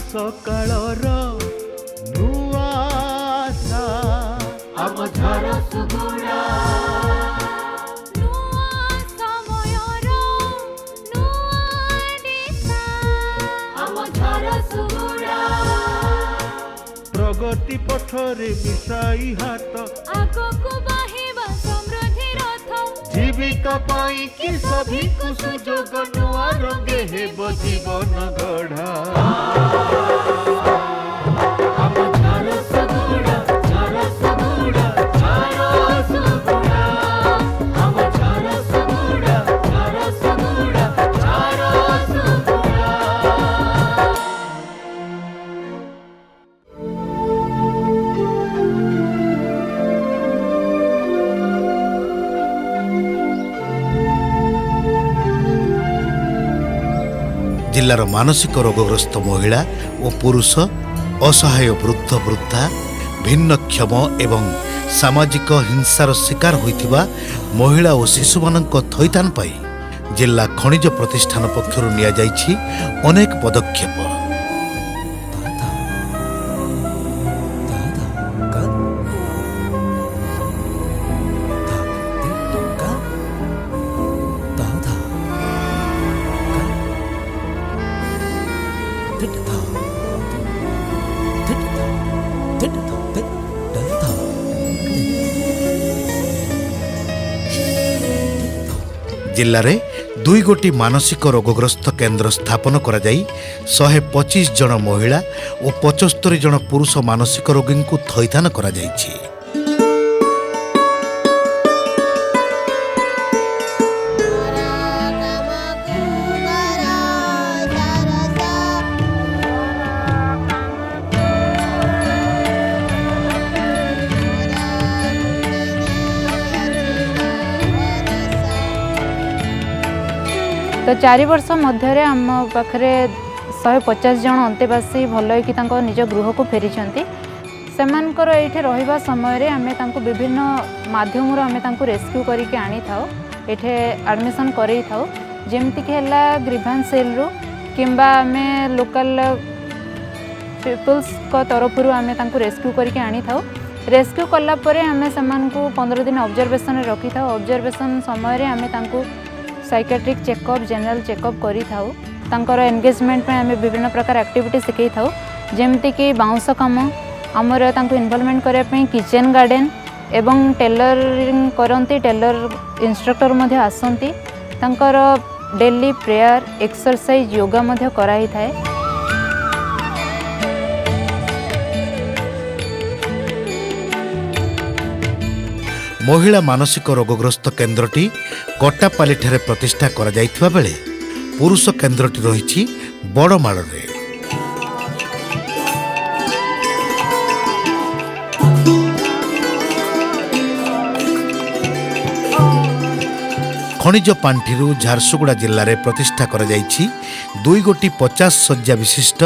सकाळर नुआ आशा आम झारसुगुड़ा प्रगति पथरे मिसाई हाथ आगको बाहिबा समृद्धि रथ जीविका पाई कि सभी को सुजोग नुआ रंगे हेब जीवन गढ़ा आम झारसुगुड़ा झारसुगुड़ा झारसुगुड़ा आम झारसुगुड़ा झारसुगुड़ा झारसुगुड़ा। जिल्लार मानसिक रोगग्रस्त महिला और पुरुष असहाय वृद्ध वृद्धा भिन्नक्षम एवं सामाजिक हिंसार शिकार होइथिबा महिला और शिशु मानक थैतान पाई जिला खनिज प्रतिष्ठान पक्षरु निया जाइछि अनेक पदक्षेप। जिले में 2 गोटी मानसिक रोगग्रस्त केन्द्र स्थापन करा जाई 125 जन महिला और 75 जन पुरुष मानसिक रोगी को थैथान करा जाइछि। तो 4 वर्ष मध्य आम पाखे 150 जन अंतेवासी भल कि निज गृह को फेरी से रहा समय आम विभिन्न माध्यम आम रेस्क्यू करके आनी था ये एडमिशन करई था जमतीक ग्रीभांस सेल रु किंबा आम लोकल पीपल्स को तरफ आम रेस्क्यू करके आनी था। रेस्क्यू कलापर आम से 15 दिन ऑब्जर्वेशन रखी था। ऑब्जर्वेशन समय आम साइकेट्रिक चेकअप जनरल चेकअप करी थाउ तांकर एंगेजमेंट में आम विभिन्न प्रकार एक्टिविटी शिखई थाउ जेमती कि बाउंस काम आमर तांको इन्वॉल्वमेंट करने पे किचन गार्डन एवं टेलरिंग करती टेलर इंस्ट्रक्टर मध्य आसंती तांकर डेली प्रेयर एक्सरसाइज योगा मध्य कराई थाए। महिला मानसिक रोगग्रस्त केन्द्रटी कटापाली ठारे प्रतिष्ठा करा जाइथिबा बेले पुरुष केन्द्रटी रहिछि बड़माड़रे। खनिज पांठिरु झारसुगुड़ा जिले में प्रतिष्ठा करा जाइछि 2 गोटी 50 शଯ୍या विशिष्ट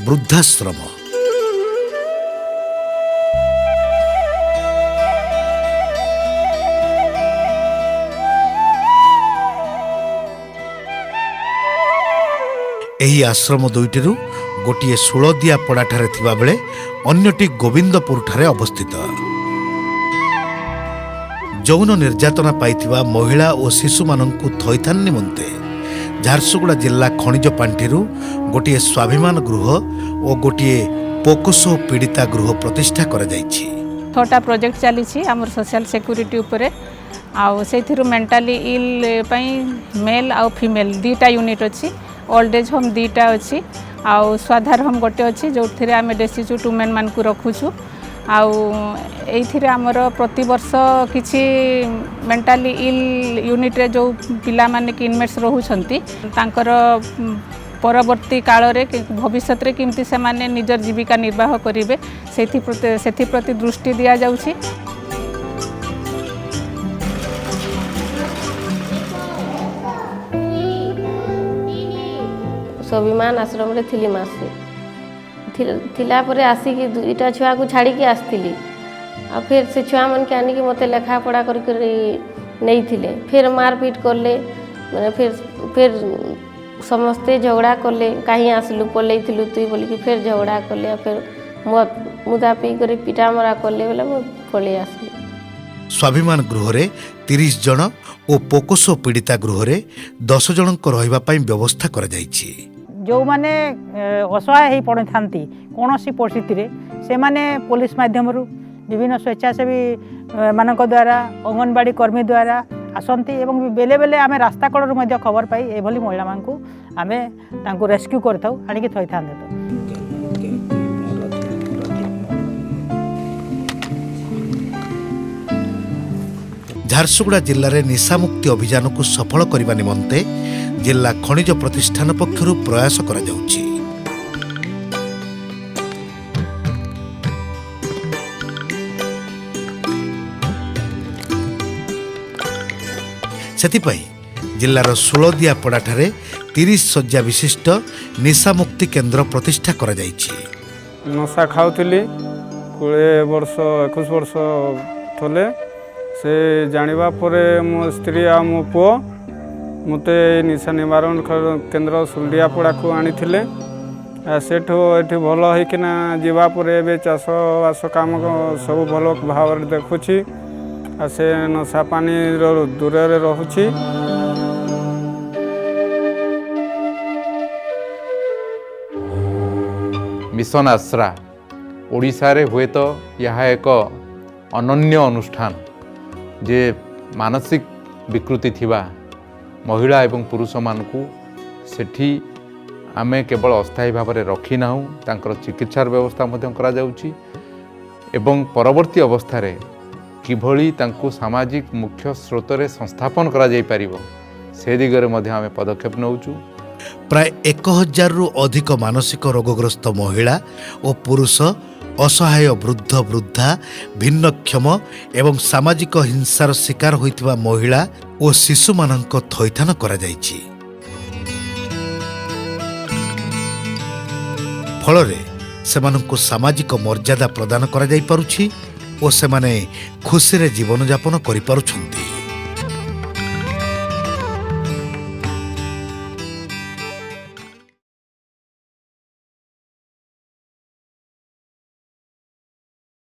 वृद्धाश्रम। एही आश्रम 2टी गोटे सुलदिया पड़ा ठारे थिबा बेले अन्यटी गोविंदपुर ठारे अवस्थित। यौन निर्यातना पाइथिबा महिला और शिशु मानंकु थैथान निमंते झारसुगुड़ा जिला खनिज पांठिरु गोटे स्वाभिमान गृह और गोटे पोकोसो पीड़िता गृह प्रतिष्ठा करा जाइछि। 6टा प्रोजेक्ट चली आमर सोशल सिक्यूरिटी उपरे आउ सेथिरु मेंटली इल पई मेल आउ फीमेल 2टा यूनिट अछि। ओल्ड एज होम 2टा अच्छी आउ स्वाधार होम गोटे अच्छी जो आम डेस्टिट्यूट वुमेन मान को रखुचु आउ आमर प्रति वर्ष किसी मेंटली इल यूनिट रे जो पिला माने कि इनमेट्स रोहुछंती तांकर परवर्ती काल रे भविष्य रे किमती से माने निजर जीविका निर्वाह करिवे सेथि प्रति दृष्टि दिया जाउछि। स्वाभिमान आश्रम रे थिली मासे थिला परे आसिकी 2टा छुआ को छाड़ी के आसथिली आ फिर से छुआ मन के आनी के मते लेखा पढ़ा कर नहीं थिले फिर मारपीट करले माने फिर समस्ते झगड़ा कले कहीं आसलु पलैलु तुई बोलिकी फिर झगड़ा कले फिर मुदा पी कर पिटा मरा कले बोले मुझे पलि आसली। स्वाभिमान गृह 30 जन और पोकोसो पीड़िता गृह 10 जन रहिबा पई व्यवस्था करा जायछि। जो माने असहाय हो पड़े था कौन परिस्थिति से माने पुलिस माध्यम विभिन्न स्वेच्छासेवी मान द्वारा अंगनवाड़ी कर्मी द्वारा आसती एवं बेले बेले आम रास्ता कड़ू खबर पाई एभली महिला मानू आम रेस्क्यू करथाउ आनिक थई था। झारसुगुड़ा जिले में निशामुक्ति अभियान को सफल करने निमंते जिला खनिज प्रतिष्ठान पक्षर प्रयास करा जाउछि। सेतिपई जिलार 16 दियापड़ा 30 शଯ୍ୟା विशिष्ट निशामुक्ति केन्द्र प्रतिष्ठा करा जाइछि। नशा खाऊली 20 वर्ष 21 वर्ष थले से जानिबा परे मो स्त्री आ मो पुओ मते निशा निवारण केन्द्र सुलडियापड़ा को आनी थिले। सेठो एठी भल होइकिना जीवा परे एबे चाष बास काम सब भल भाव देखुछि। से नशा पानी दूर रहुछि। मिशन आश्रा ओडिशा रे हुए तो यह एक अनन्य अनुष्ठान जे मानसिक विकृति थिबा महिला एवं पुरुष मानकू सेठी आमे केवल अस्थायी भाव में रखी नाहु तांकर चिकित्सार व्यवस्था मध्यम करा जाउछि एवं परवर्ती अवस्था रे किभली तांकू सामाजिक मुख्य स्रोत रे संस्थापन करा जाई परिबो से दिगरे मध्य आमे पदक्षेप नउछु। प्राय 1000 रु अधिक मानसिक रोगग्रस्त महिला और पुरुष असहाय वृद्ध वृद्धा भिन्नक्षम एवं सामाजिक हिंसार शिकार होइतिबा महिला और शिशु मानक थैथान करा जाइछि। फलरे सेमानंकु सामाजिक मर्यादा प्रदान करा जाई पारुछि और सेमाने खुशी रे जीवन यापन करि पारुछन्ति।